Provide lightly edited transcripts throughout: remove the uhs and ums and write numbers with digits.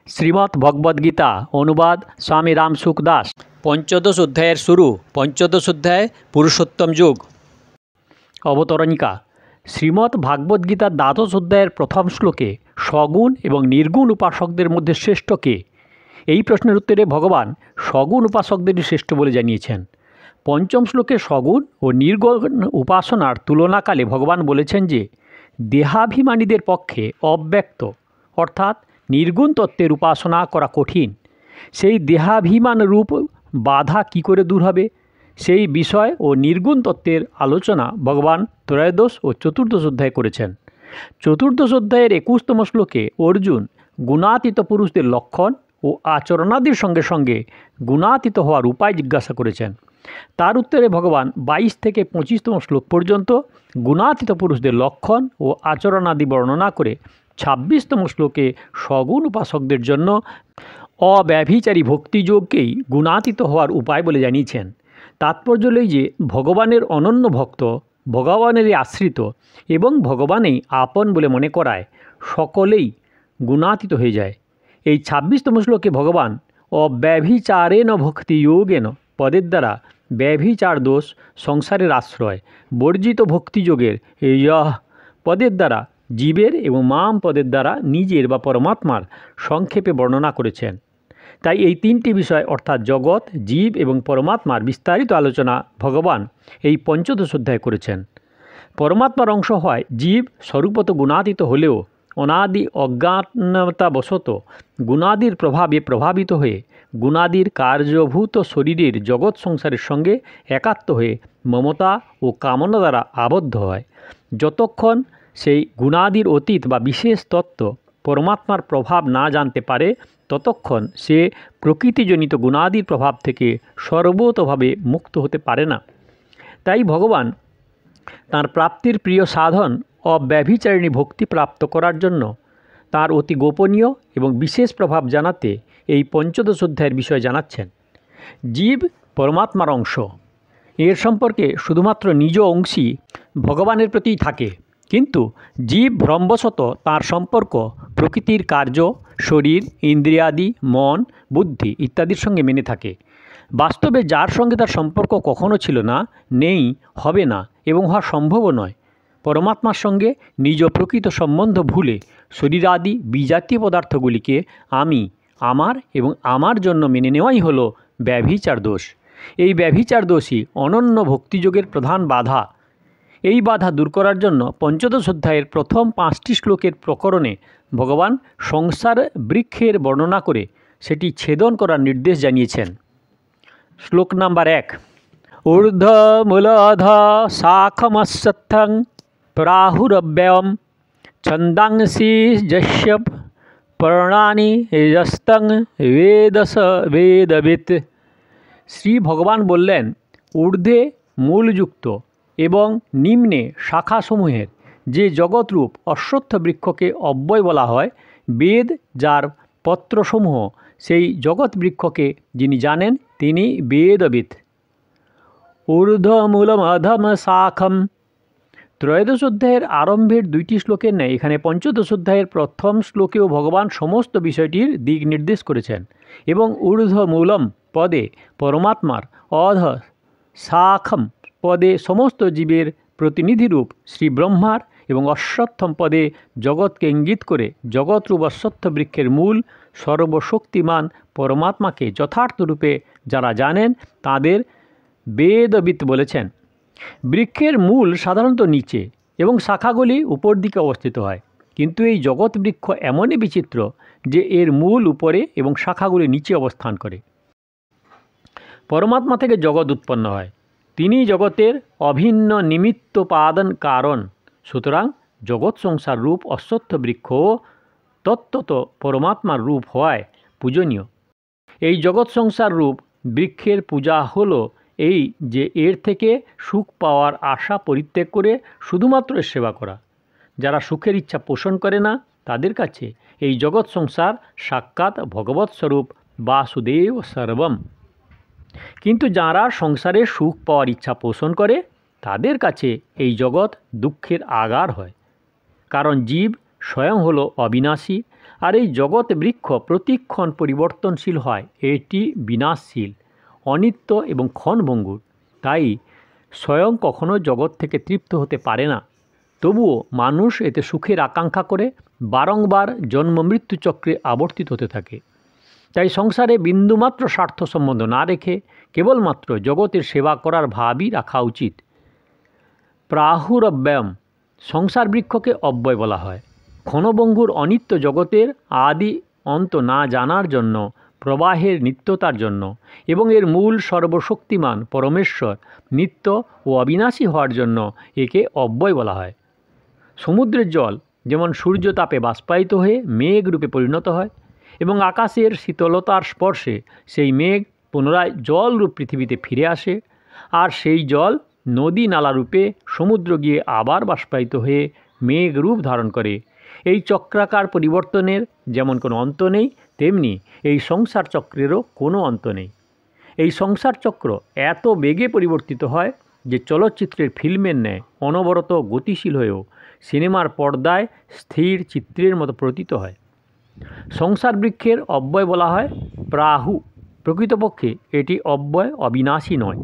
শ্রীমদ্ ভগবদ্গীতা অনুবাদ স্বামী রামসুখ দাস। পঞ্চদশ অধ্যায়ের শুরু। পঞ্চদশ অধ্যায় পুরুষোত্তম যুগ। অবতরণিকা। শ্রীমদ্ ভাগবদ্গীতার দ্বাদশ অধ্যায়ের প্রথম শ্লোকে সগুণ এবং নির্গুণ উপাসকদের মধ্যে শ্রেষ্ঠ কে? এই প্রশ্নের উত্তরে ভগবান সগুণ উপাসকদেরই শ্রেষ্ঠ বলে জানিয়েছেন। পঞ্চম শ্লোকে সগুণ ও নির্গুণ উপাসনার তুলনাকালে ভগবান বলেছেন যে দেহাভিমানীদের পক্ষে অব্যক্ত অর্থাৎ নির্গুণ তত্ত্বের উপাসনা করা কঠিন। সেই দেহাভিমান রূপ বাধা কি করে দূর হবে, সেই বিষয় ও নির্গুণ তত্ত্বের আলোচনা ভগবান ত্রয়োদশ ও চতুর্দশ অধ্যায়ে করেছেন। চতুর্দশ অধ্যায়ের 21তম শ্লোকে অর্জুন গুণাতীত পুরুষদের লক্ষণ ও আচরণাদির সঙ্গে সঙ্গে গুণাতীত হওয়ার উপায় জিজ্ঞাসা করেছেন। তার উত্তরে ভগবান 22 থেকে 25তম শ্লোক পর্যন্ত গুণাতীত পুরুষদের লক্ষণ ও আচরণাদি বর্ণনা করে 26তম শ্লোকে সগুণ উপাসকদের জন্য অব্যভিচারী ভক্তিযোগকেই গুণাতীত হওয়ার উপায় বলে জানিয়েছেন। তাৎপর্য হল যে ভগবানের অনন্য ভক্ত, ভগবানেরই আশ্রিত এবং ভগবানেই আপন বলে মনে করায় সকলেই গুণাতীত হয়ে যায়। এই 26তম শ্লোকে ভগবান অব্যভিচারেণ ভক্তিযোগেন পদের দ্বারা ব্যভিচার দোষ সংসারের আশ্রয়, বর্জিত ভক্তিযোগের ইয়ঃ পদের দ্বারা জীবের এবং মাম পদের দ্বারা নিজের বা পরমাত্মার সংক্ষেপে বর্ণনা করেছেন। তাই এই তিনটি বিষয় অর্থাৎ জগৎ, জীব এবং পরমাত্মার বিস্তারিত আলোচনা ভগবান এই পঞ্চদশ অধ্যায়ে করেছেন। পরমাত্মার অংশ হয় জীব স্বরূপত গুণাতীত হলেও অনাদি অজ্ঞানতাবশত গুণাদির প্রভাবে প্রভাবিত হয়ে গুণাদির কার্যভূত শরীরের জগৎ সংসারের সঙ্গে একাত্ম হয়ে মমতা ও কামনা দ্বারা আবদ্ধ হয়। যতক্ষণ সেই গুণাদির অতীত বা বিশেষ তত্ত্ব পরমাত্মার প্রভাব না জানতে পারে ততক্ষণ সে প্রকৃতিজনিত গুণাদির প্রভাব থেকে সর্বতভাবে মুক্ত হতে পারে না। তাই ভগবান তাঁর প্রাপ্তির প্রিয় সাধন অব্যভিচারিণী ভক্তি প্রাপ্ত করার জন্য তাঁর অতি গোপনীয় এবং বিশেষ প্রভাব জানাতে এই পঞ্চদশ অধ্যায়ের বিষয় জানাচ্ছেন। জীব পরমাত্মার অংশ, এর সম্পর্কে শুধুমাত্র নিজ অংশী ভগবানের প্রতিই থাকে, কিন্তু জীব ভ্রমবশত তাঁর সম্পর্ক প্রকৃতির কার্য, শরীর, ইন্দ্রিয়াদি, মন, বুদ্ধি ইত্যাদির সঙ্গে মেনে থাকে। বাস্তবে যার সঙ্গে তার সম্পর্ক কখনো ছিল না, নেই, হবে না এবং হওয়া সম্ভবও নয়, পরমাত্মার সঙ্গে নিজ প্রকৃত সম্বন্ধ ভুলে শরীরাদি বিজাতীয় পদার্থগুলিকে আমি, আমার এবং আমার জন্য মেনে নেওয়াই হলো ব্যভিচার দোষ। এই ব্যভিচার দোষই অনন্য ভক্তিযোগের প্রধান বাধা। এই বাধা দূর করার জন্য পঞ্চদশ অধ্যায়ের প্রথম 5টি শ্লোকের প্রকরণে ভগবান সংসার বৃক্ষের বর্ণনা করে সেটি ছেদন করার নির্দেশ জানিয়েছেন। শ্লোক নাম্বার 1। ঊর্ধ্বমূলধ শাখমশ্বত্থং প্রাহুরব্যয়ম ছন্দাংসি যস্য পর্ণানি যস্তং বেদস বেদবিৎ। শ্রী ভগবান বললেন, ঊর্ধ্বে মূলযুক্ত এবং নিম্নে শাখাসমূহের যে জগৎরূপ অশ্বত্থ বৃক্ষকে অব্যয় বলা হয়, বেদ যার পত্রসমূহ সেই জগৎ বৃক্ষকে যিনি জানেন তিনি বেদবিৎ। ঊর্ধ্বমূলম অধম শাখম। ত্রয়োদশ অধ্যায়ের আরম্ভের 2টি শ্লোকের ন্যায় এখানে পঞ্চদশ অধ্যায়ের প্রথম শ্লোকেও ভগবান সমস্ত বিষয়টির দিক নির্দেশ করেছেন এবং ঊর্ধ্বমূলম পদে পরমাত্মার, অধ শাখম পদে সমস্ত জীবের প্রতিনিধিরূপ শ্রী ব্রহ্মার এবং অশ্বত্থম পদে জগৎকে ইঙ্গিত করে জগৎরূপ অশ্বত্থ বৃক্ষের মূল সর্বশক্তিমান পরমাত্মাকে যথার্থরূপে যারা জানেন তাদের বেদবিৎ বলেছেন। বৃক্ষের মূল সাধারণত নিচে এবং শাখাগুলি উপর দিকে অবস্থিত হয়, কিন্তু এই জগৎ বৃক্ষ এমনই বিচিত্র যে এর মূল উপরে এবং শাখাগুলি নিচে অবস্থান করে। পরমাত্মা থেকে জগৎ উৎপন্ন হয়, তিনি জগতের অভিন্ন নিমিত্ত পাদন কারণ। সুতরাং জগৎ সংসার রূপ অশ্বত্থ বৃক্ষ তত্ত্বত পরমাত্মার রূপ হওয়ায় পূজনীয়। এই জগৎ সংসার রূপ বৃক্ষের পূজা হলো এই যে এর থেকে সুখ পাওয়ার আশা পরিত্যাগ করে শুধুমাত্র সেবা করা। যারা সুখের ইচ্ছা পোষণ করে না তাদের কাছে এই জগৎ সংসার সাক্ষাৎ ভগবৎ স্বরূপ বাসুদেব সর্বম। কিন্তু যারা সংসারে সুখ পাওয়ার ইচ্ছা পোষণ করে তাদের কাছে এই জগৎ দুঃখের আগার হয়, কারণ জীব স্বয়ং হলো অবিনাশী আর এই জগৎ বৃক্ষ প্রতিক্ষণ পরিবর্তনশীল হয়, এটি বিনাশশীল, অনিত্য এবং ক্ষণভঙ্গুর। তাই স্বয়ং কখনো জগৎ থেকে তৃপ্ত হতে পারে না। তবুও মানুষ এতে সুখের আকাঙ্ক্ষা করে বারংবার জন্ম মৃত্যু চক্রে আবর্তিত হতে থাকে। তাই সংসারে বিন্দুমাত্র স্বার্থ সম্বন্ধ না রেখে কেবলমাত্র জগতের সেবা করার ভাবই রাখা উচিত। প্রাহুরব্যয়ম, সংসার বৃক্ষকে অব্যয় বলা হয়। ক্ষণভঙ্গুর অনিত্য জগতের আদি অন্ত না জানার জন্য, প্রবাহের নিত্যতার জন্য এবং এর মূল সর্বশক্তিমান পরমেশ্বর নিত্য ও অবিনাশী হওয়ার জন্য একে অব্যয় বলা হয়। সমুদ্রের জল যেমন সূর্যতাপে বাষ্পায়িত হয়ে মেঘ রূপে পরিণত হয় এবং আকাশের শীতলতার স্পর্শে সেই মেঘ পুনরায় জলরূপ পৃথিবীতে ফিরে আসে, আর সেই জল নদী নালা রূপে সমুদ্র গিয়ে আবার বাষ্পায়িত হয়ে মেঘ রূপ ধারণ করে, এই চক্রাকার পরিবর্তনের যেমন কোনো অন্ত নেই, তেমনি এই সংসার চক্রেরও কোনো অন্ত নেই। এই সংসার চক্র এত বেগে পরিবর্তিত হয় যে চলচ্চিত্রের ফিল্মের ন্যায় অনবরত গতিশীল হয়েও সিনেমার পর্দায় স্থির চিত্রের মতো প্রতীত হয়। সংসার বৃক্ষের অব্যয় বলা হয় প্রাহু। প্রকৃতপক্ষে এটি অব্যয়, অবিনাশী নয়।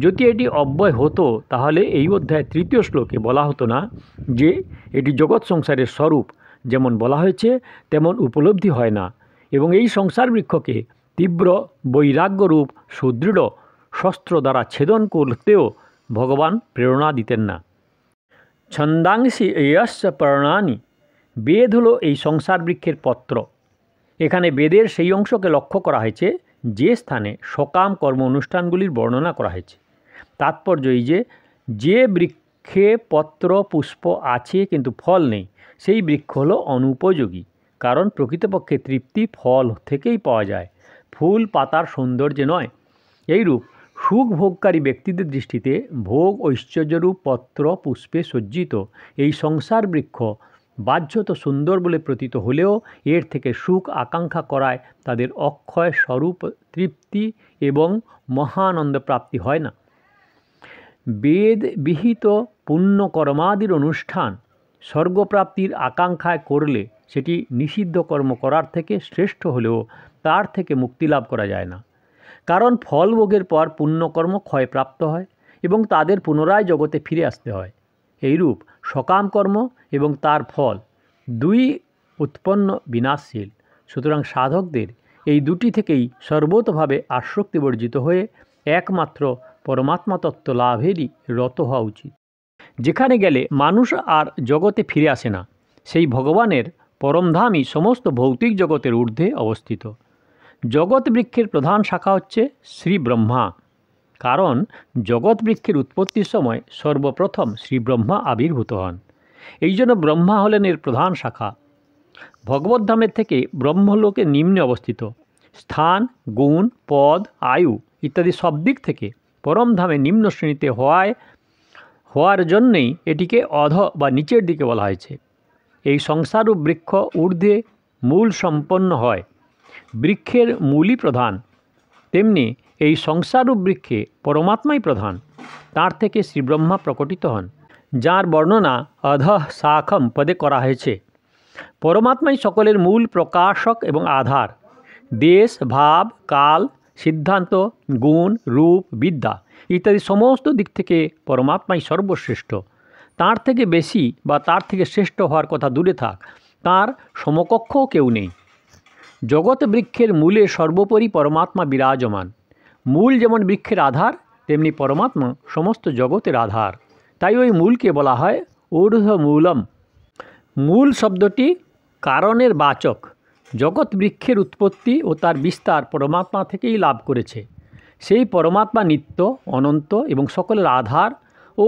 যদি এটি অব্যয় হতো তাহলে এই অধ্যায়ের 3য় শ্লোকে বলা হতো না যে এটি জগৎ সংসারের স্বরূপ, যেমন বলা হয়েছে তেমন উপলব্ধি হয় না, এবং এই সংসার বৃক্ষকে তীব্র বৈরাগ্যরূপ সুদৃঢ় শস্ত্র দ্বারা ছেদন করতেও ভগবান প্রেরণা দিতেন না। ছন্দাংসি এয়স্য পর্ণানি, বেদ হলো এই সংসার বৃক্ষের পত্র। এখানে বেদের সেই অংশকে লক্ষ্য করা হয়েছে যে স্থানে সকাম কর্ম অনুষ্ঠানগুলির বর্ণনা করা হয়েছে। তাৎপর্য এই যে বৃক্ষে পত্র পুষ্প আছে কিন্তু ফল নেই, সেই বৃক্ষ হলো অনুপযোগী, কারণ প্রকৃতপক্ষে তৃপ্তি ফল থেকেই পাওয়া যায়, ফুল পাতার সৌন্দর্যে নয়। এইরূপ সুখ ভোগকারী ব্যক্তিদের দৃষ্টিতে ভোগ ঐশ্বর্যরূপ পত্র পুষ্পে সজ্জিত এই সংসার বৃক্ষ বাহ্যত সুন্দর বলে প্রতীত হলেও এর থেকে সুখ আকাঙ্ক্ষা করায় তাদের অক্ষয় স্বরূপ তৃপ্তি এবং মহানন্দ প্রাপ্তি হয় না। বেদ বিহিত পুণ্যকর্মাদির অনুষ্ঠান স্বর্গপ্রাপ্তির আকাঙ্ক্ষায় করলে সেটি নিষিদ্ধ কর্ম করার থেকে শ্রেষ্ঠ হলেও তার থেকে মুক্তি লাভ করা যায় না, কারণ ফল ভোগের পর পুণ্যকর্ম ক্ষয়প্রাপ্ত হয় এবং তাদের পুনরায় জগতে ফিরে আসতে হয়। এইরূপ সকাম কর্ম এবং তার ফল দুই উৎপন্ন বিনাশশীল। সুতরাং সাধকদের এই দুটি থেকেই সর্বতভাবে আসক্তি বর্জিত হয়ে একমাত্র পরমাত্মা তত্ত্ব লাভেরই রত হওয়া উচিত। যেখানে গেলে মানুষ আর জগতে ফিরে আসে না, সেই ভগবানের পরমধামই সমস্ত ভৌতিক জগতের ঊর্ধ্বে অবস্থিত। জগৎ বৃক্ষের প্রধান শাখা হচ্ছে শ্রী ব্রহ্মা, কারণ জগৎ বৃক্ষের উৎপত্তির সময় সর্বপ্রথম শ্রী ব্রহ্মা আবির্ভূত হন। এই জন্য ব্রহ্মা হলেন এর প্রধান শাখা। ভগবদ্ধামের থেকে ব্রহ্মলোকে নিম্নে অবস্থিত। স্থান, গুণ, পদ, আয়ু ইত্যাদি সব দিক থেকে পরমধামে নিম্ন শ্রেণীতে হওয়ার জন্যেই এটিকে অধ বা নিচের দিকে বলা হয়েছে। এই সংসারূপ বৃক্ষ ঊর্ধ্বে মূল সম্পন্ন হয়, বৃক্ষের মূলই প্রধান, তেমনি এই সংসারূপ বৃক্ষে পরমাত্মাই প্রধান। তার থেকে শ্রীব্রহ্মা প্রকটিত হন, যার বর্ণনা অধঃ শাখম পদে করা হয়েছে। পরমাত্মাই সকলের মূল প্রকাশক এবং আধার। দেশ, ভাব, কাল, সিদ্ধান্ত, গুণ, রূপ, বিদ্যা ইত্যাদি সমস্ত দিক থেকে পরমাত্মাই সর্বশ্রেষ্ঠ। তার থেকে বেশি বা তার থেকে শ্রেষ্ঠ হওয়ার কথা দূরে থাক, তার সমকক্ষও কেউ নেই। জগৎ বৃক্ষের মূলে সর্বোপরি পরমাত্মা বিরাজমান। মূল যেমন বৃক্ষের আধার, তেমনি পরমাত্মা সমস্ত জগতের আধার। তাই ওই মূলকে বলা হয় ঊর্ধ্বমূলম। মূল শব্দটি কারণের বাচক। জগৎ বৃক্ষের উৎপত্তি ও তার বিস্তার পরমাত্মা থেকেই লাভ করেছে। সেই পরমাত্মা নিত্য, অনন্ত এবং সকলের আধার ও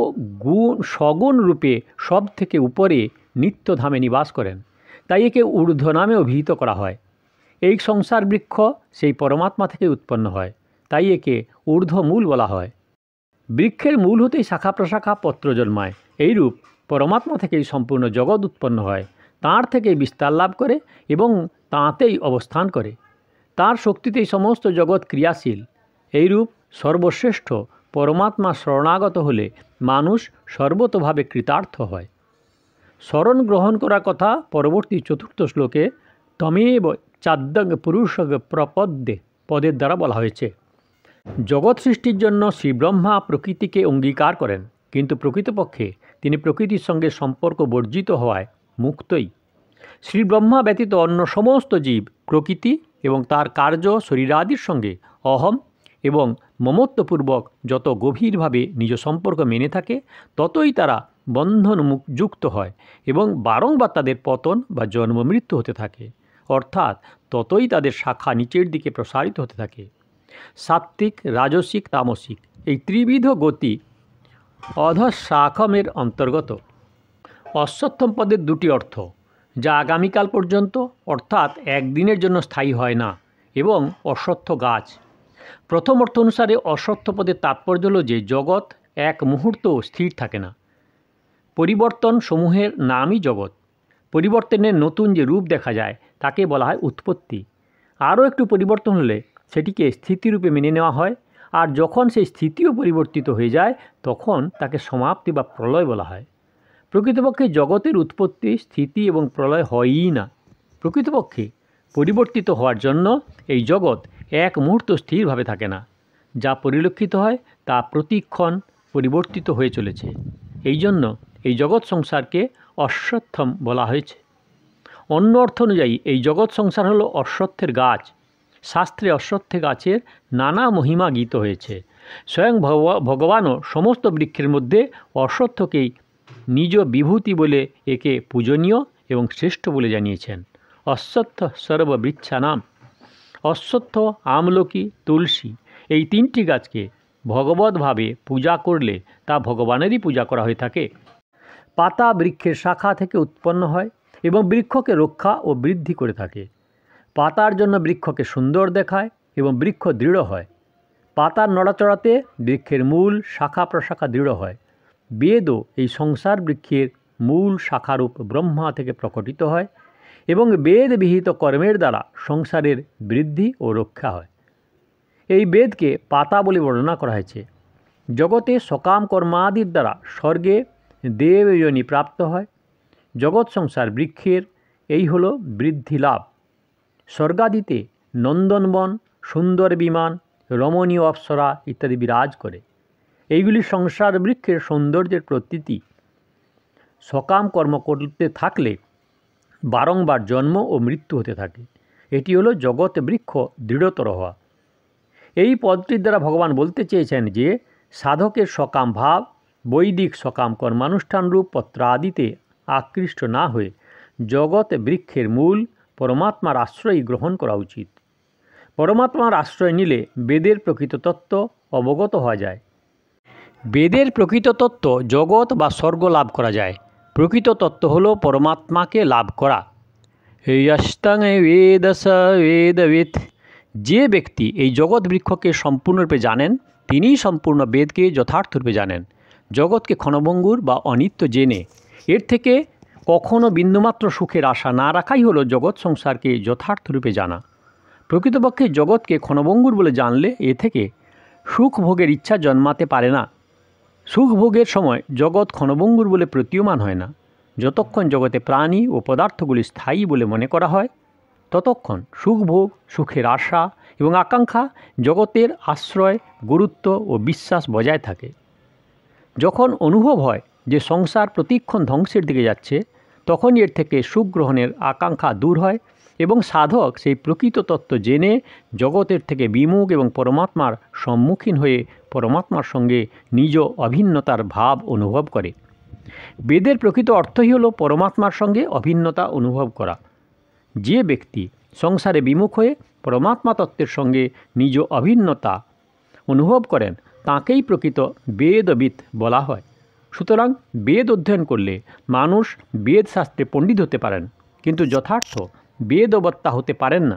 সগুণ রূপে সব থেকে উপরে নিত্যধামে নিবাস করেন। তাই একে ঊর্ধ্ব নামে অভিহিত করা হয়। এই সংসার বৃক্ষ সেই পরমাত্মা থেকে উৎপন্ন হয়, তাই একে ঊর্ধ্বমূল বলা হয়। বৃক্ষের মূল হতেই শাখা প্রশাখা পত্র জন্মায়। এইরূপ পরমাত্মা থেকেই সম্পূর্ণ জগৎ উৎপন্ন হয়, তাঁর থেকেই বিস্তার লাভ করে এবং তাঁতেই অবস্থান করে। তাঁর শক্তিতেই সমস্ত জগৎ ক্রিয়াশীল। এইরূপ সর্বশ্রেষ্ঠ পরমাত্মা শরণাগত হলে মানুষ সর্বতোভাবে কৃতার্থ হয়। শরণ গ্রহণ করার কথা পরবর্তী 4র্থ শ্লোকে তমেব চাদ্যং পুরুষগ প্রপদ্যে পদের দ্বারা বলা হয়েছে। জগৎ সৃষ্টির জন্য শ্রী ব্রহ্মা প্রকৃতিকে অঙ্গীকার করেন, কিন্তু প্রকৃতপক্ষে তিনি প্রকৃতির সঙ্গে সম্পর্ক বর্জিত হওয়ায় মুক্তই। শ্রী ব্রহ্মা ব্যতীত অন্য সমস্ত জীব প্রকৃতি এবং তার কার্য শরীরাদির সঙ্গে অহম এবং মমত্বপূর্বক যত গভীরভাবে নিজ সম্পর্ক মেনে থাকে, ততই তারা বন্ধনযুক্ত হয় এবং বারংবার তাদের পতন বা জন্ম মৃত্যু হতে থাকে, অর্থাৎ ততই তাদের শাখা নিচের দিকে প্রসারিত হতে থাকে। সাত্ত্বিক, রাজসিক, তামসিক এই ত্রিবিধ গতি অধঃশাখমের অন্তর্গত। অশ্বত্থম পদের দুটি অর্থ, যা আগামীকাল পর্যন্ত অর্থাৎ একদিনের জন্য স্থায়ী হয় না, এবং অশ্বত্থ গাছ। প্রথম অর্থ অনুসারে অশ্বত্থ পদের তাৎপর্য হল যে জগৎ এক মুহূর্তও স্থির থাকে না। পরিবর্তন সমূহের নামই জগৎ। পরিবর্তনের নতুন যে রূপ দেখা যায় তাকে বলা হয় উৎপত্তি। আরও একটু পরিবর্তন হলে সেটিকে স্থিতিরূপে মেনে নেওয়া হয়, আর যখন সেই স্থিতিও পরিবর্তিত হয়ে যায় তখন তাকে সমাপ্তি বা প্রলয় বলা হয়। প্রকৃতপক্ষে জগতের উৎপত্তি, স্থিতি এবং প্রলয় হয়ই না। প্রকৃতপক্ষে পরিবর্তিত হওয়ার জন্য এই জগৎ এক মুহূর্ত স্থিরভাবে থাকে না। যা পরিলক্ষিত হয় তা প্রতিক্ষণ পরিবর্তিত হয়ে চলেছে। এই জন্য এই জগৎ সংসারকে অশ্বত্থম বলা হয়েছে। অন্য অর্থ অনুযায়ী এই জগৎ সংসার হলো অশ্বত্থের গাছ। শাস্ত্রে অশ্বত্থ গাছের নানা মহিমা গীত হয়েছে। স্বয়ং ভগবানও সমস্ত বৃক্ষের মধ্যে অশ্বত্থকেই নিজ বিভূতি বলে একে পূজনীয় এবং শ্রেষ্ঠ বলে জানিয়েছেন। অশ্বত্থ সর্ববৃক্ষানাম। অশ্বত্থ, আমলকি, তুলসী এই তিনটি গাছকে ভগবতভাবে পূজা করলে তা ভগবানেরই পূজা করা হয়ে থাকে। পাতা বৃক্ষের শাখা থেকে উৎপন্ন হয় এবং বৃক্ষকে রক্ষা ও বৃদ্ধি করে থাকে। পাতার জন্য বৃক্ষকে সুন্দর দেখায় এবং বৃক্ষ দৃঢ় হয়। পাতার নড়াচড়াতে বৃক্ষের মূল, শাখা প্রশাখা দৃঢ় হয়। বেদও এই সংসার বৃক্ষের মূল শাখারূপ ব্রহ্মা থেকে প্রকটিত হয় এবং বেদ বিহিত কর্মের দ্বারা সংসারের বৃদ্ধি ও রক্ষা হয়। এই বেদকে পাতা বলে বর্ণনা করা হয়েছে। জগতে সকাম কর্মাদির দ্বারা স্বর্গে দেবযোনি প্রাপ্ত হয়। জগৎ সংসার বৃক্ষের এই হলো বৃদ্ধি লাভ। স্বর্গাদিতে নন্দনবন, সুন্দর বিমান, রমণীয় অপ্সরা ইত্যাদি বিরাজ করে। এইগুলি সংসার বৃক্ষের সৌন্দর্যের প্রতীতি। সকাম কর্ম করতে থাকলে বারংবার জন্ম ও মৃত্যু হতে থাকে। এটি হলো জগৎ বৃক্ষ দৃঢ়তর হওয়া। এই পদটির দ্বারা ভগবান বলতে চেয়েছেন যে সাধকের সকাম ভাব, বৈদিক সকাম কর্মানুষ্ঠান রূপ পত্রাদিতে আকৃষ্ট না হয়ে জগৎ বৃক্ষের মূল পরমাত্মার আশ্রয় গ্রহণ করা উচিত। পরমাত্মার আশ্রয় নিলে বেদের প্রকৃত তত্ত্ব অবগত হওয়া যায়। বেদের প্রকৃত তত্ত্ব জগৎ বা স্বর্গ লাভ করা যায়। প্রকৃত তত্ত্ব হল পরমাত্মাকে লাভ করা। যস্তং বেদ স বেদবিৎ। যে ব্যক্তি এই জগৎ বৃক্ষকে সম্পূর্ণরূপে জানেন তিনিই সম্পূর্ণ বেদকে যথার্থরূপে জানেন। জগৎকে ক্ষণভঙ্গুর বা অনিত্য জেনে এর থেকে কখনও বিন্দুমাত্র সুখের আশা না রাখাই হলো জগৎ সংসারকে যথার্থরূপে জানা। প্রকৃতপক্ষে জগৎকে ক্ষণভঙ্গুর বলে জানলে এ থেকে সুখ ভোগের ইচ্ছা জন্মাতে পারে না। সুখ ভোগের সময় জগৎ ক্ষণভঙ্গুর বলে প্রতীয়মান হয় না। যতক্ষণ জগতে প্রাণী ও পদার্থগুলি স্থায়ী বলে মনে করা হয় ততক্ষণ সুখভোগ, সুখের আশা এবং আকাঙ্ক্ষা জগতের আশ্রয়, গুরুত্ব ও বিশ্বাস বজায় থাকে। যখন অনুভব হয় যে সংসার প্রতিক্ষণ ধ্বংসের দিকে যাচ্ছে তখনই এর থেকে সুখ গ্রহণের আকাঙ্ক্ষা দূর হয় এবং সাধক সেই প্রকৃত তত্ত্ব জেনে জগতের থেকে বিমুখ এবং পরমাত্মার সম্মুখীন হয়ে পরমাত্মার সঙ্গে নিজ অভিন্নতার ভাব অনুভব করে। বেদের প্রকৃত অর্থই হল পরমাত্মার সঙ্গে অভিন্নতা অনুভব করা। যে ব্যক্তি সংসারে বিমুখ হয়ে পরমাত্মা তত্ত্বের সঙ্গে নিজ অভিন্নতা অনুভব করেন তাঁকেই প্রকৃত বেদবিৎ বলা হয়। সুতরাং বেদ অধ্যয়ন করলে মানুষ বেদ শাস্ত্রে পণ্ডিত হতে পারেন, কিন্তু যথার্থ বেদবত্তা হতে পারেন না।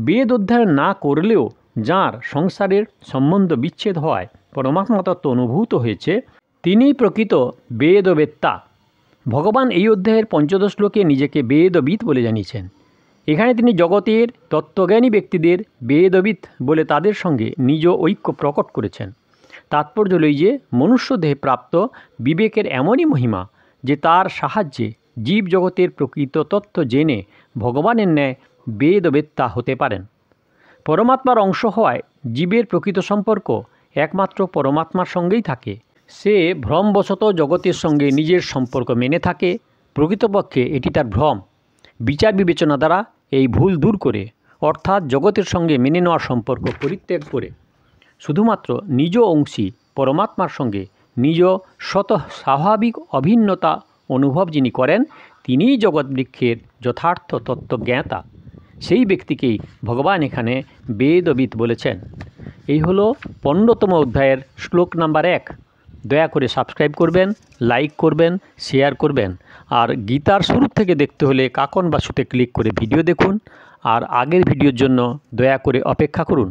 বেদ অধ্যয়ন না করলেও যাঁর সংসারের সম্বন্ধ বিচ্ছেদ হওয়ায় পরমাত্মা তত্ত্ব অনুভূত হয়েছে তিনিই প্রকৃত বেদবেত্তা। ভগবান এই অধ্যায়ের 15 শ্লোকে নিজেকে বেদবিৎ বলে জানিয়েছেন। এখানে তিনি জগতের তত্ত্বজ্ঞানী ব্যক্তিদের বেদবিৎ বলে তাদের সঙ্গে নিজ ঐক্য প্রকট করেছেন। তাৎপর্য হল যে মনুষ্য দেহে প্রাপ্ত বিবেকের এমনই মহিমা যে তার সাহায্যে জীব জগতের প্রকৃত তত্ত্ব জেনে ভগবানের ন্যায় বেদবেত্তা হতে পারেন। পরমাত্মার অংশ হওয়ায় জীবের প্রকৃত সম্পর্ক একমাত্র পরমাত্মার সঙ্গেই থাকে। সে ভ্রমবশত জগতের সঙ্গে নিজের সম্পর্ক মেনে থাকে। প্রকৃতপক্ষে এটি তার ভ্রম। বিচার বিবেচনা দ্বারা এই ভুল দূর করে, অর্থাৎ জগতের সঙ্গে মেনে নেওয়ার সম্পর্ক পরিত্যাগ করে শুধুমাত্র নিজ অংশী পরমাত্মার সঙ্গে নিজ স্বাভাবিক অভিন্নতা অনুভব যিনি করেন, তিনিই জগৎবৃক্ষের যথার্থ তত্ত্বজ্ঞাতা। সেই ব্যক্তিকেই ভগবান এখানে বেদবিৎ বলেছেন। এই হলো 15তম অধ্যায়ের শ্লোক নাম্বার 1। দয়া করে সাবস্ক্রাইব করবেন, লাইক করবেন, শেয়ার করবেন। আর গীতার শুরু থেকে দেখতে হলে কাকন বাসুতে ক্লিক করে ভিডিও দেখুন। আর আগের ভিডিওর জন্য দয়া করে অপেক্ষা করুন।